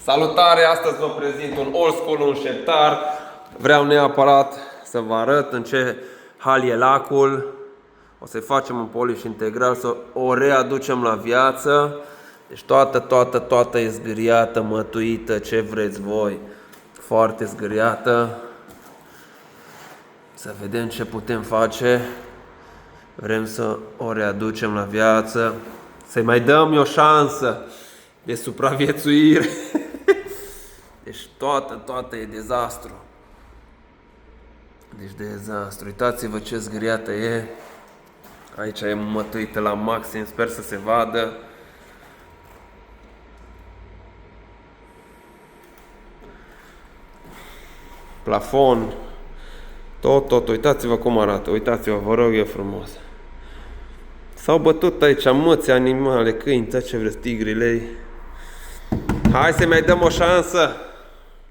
Salutare! Astăzi vă prezint un old school, un șeptar. Vreau neapărat să vă arăt în ce hal e lacul. O să-i facem un polish integral, să o readucem la viață. Deci toată e zgâriată, mătuită, ce vreți voi. Foarte zgâriată. Să vedem ce putem face. Vrem să o readucem la viață. Să-i mai dăm o șansă de supraviețuire. Deci toată e dezastru. Deci dezastru. Uitați-vă ce zgâriată e. Aici e mătuită la maxim, sper să se vadă. Plafon. Tot. Uitați-vă cum arată. Uitați-vă, vă rog eu frumos. S-au bătut aici măți, animale, câini, tot ce vreți, tigrilei. Hai să mai dăm o șansă.